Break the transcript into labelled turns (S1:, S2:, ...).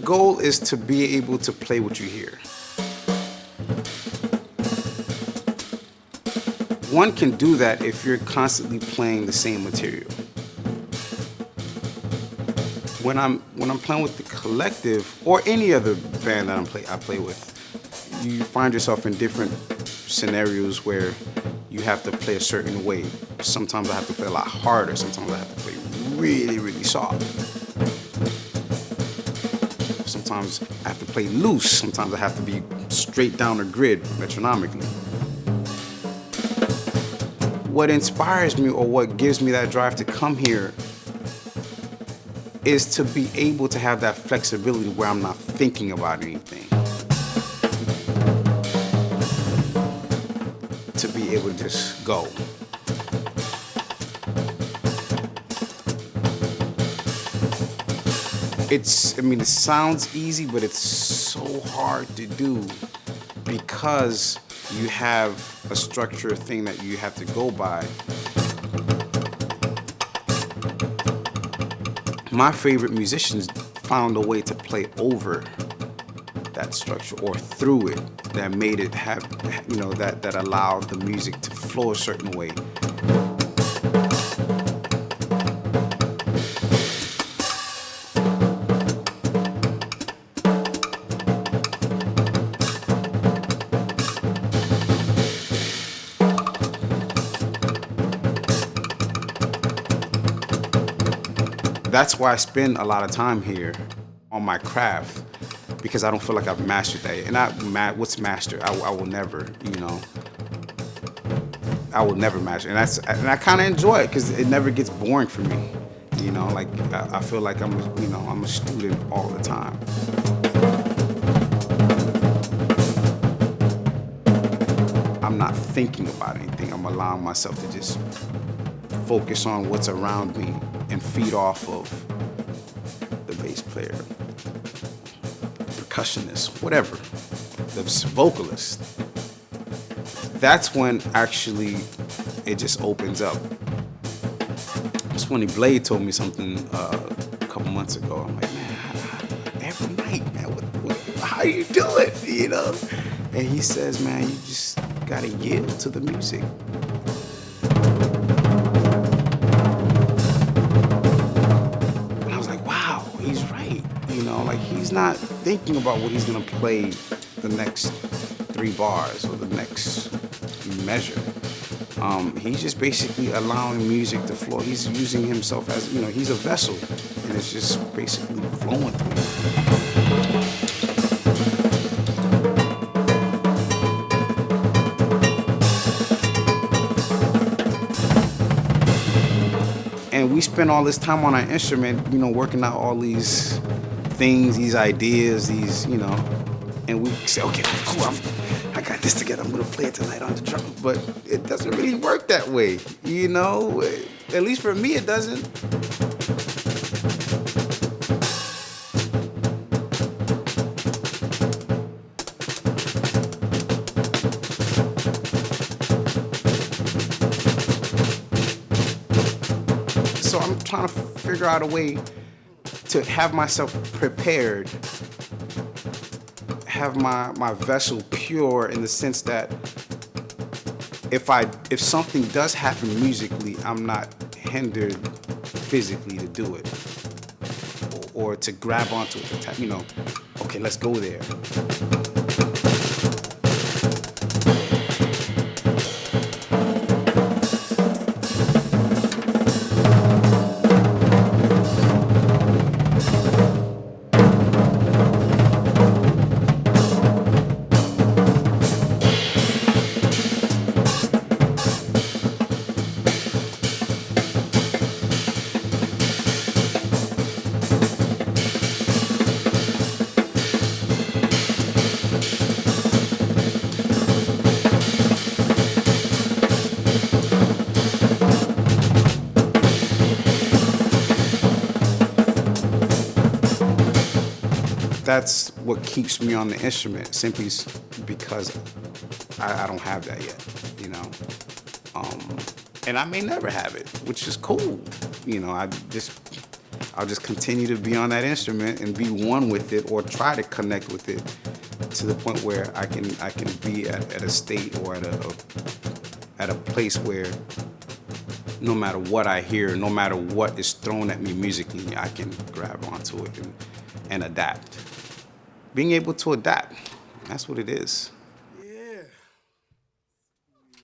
S1: goal is to be able to play what you hear. One can do that if you're constantly playing the same material. When I'm playing with the collective or any other band that I play with, you find yourself in different scenarios where you have to play a certain way. Sometimes I have to play a lot harder. Sometimes I have to play really, really soft. Sometimes I have to play loose. Sometimes I have to be straight down the grid metronomically. What inspires me or what gives me that drive to come here is to be able to have that flexibility where I'm not thinking about anything. To be able to just go. It sounds easy, but it's so hard to do because you have a structure thing that you have to go by. My favorite musicians found a way to play over that structure or through it that made it have, that allowed the music to flow a certain way. That's why I spend a lot of time here on my craft, because I don't feel like I've mastered that. And what's master? I will never, I will never master. And I kind of enjoy it because it never gets boring for me. I feel like I'm a student all the time. I'm not thinking about anything. I'm allowing myself to just focus on what's around me and feed off of the bass player, percussionist, whatever, the vocalist. That's when actually it just opens up. It's funny, Blade told me something a couple months ago. I'm like, man, every night, man, how you do it, And he says, man, you just gotta yield to the music. He's not thinking about what he's gonna play the next 3 bars or the next measure. He's just basically allowing music to flow. He's using himself as, he's a vessel, and it's just basically flowing through him. And we spend all this time on our instrument, working out all these things, these ideas, and we say, okay, cool, I got this together, I'm gonna play it tonight on the drum. But it doesn't really work that way, At least for me, it doesn't. So I'm trying to figure out a way to have myself prepared, have my vessel pure in the sense that if something does happen musically, I'm not hindered physically to do it or to grab onto it, okay, let's go there. That's what keeps me on the instrument, simply because I don't have that yet, And I may never have it, which is cool. I I'll just continue to be on that instrument and be one with it, or try to connect with it to the point where I can be at a state or at a place where no matter what I hear, no matter what is thrown at me musically, I can grab onto it and adapt. Being able to adapt, that's what it is.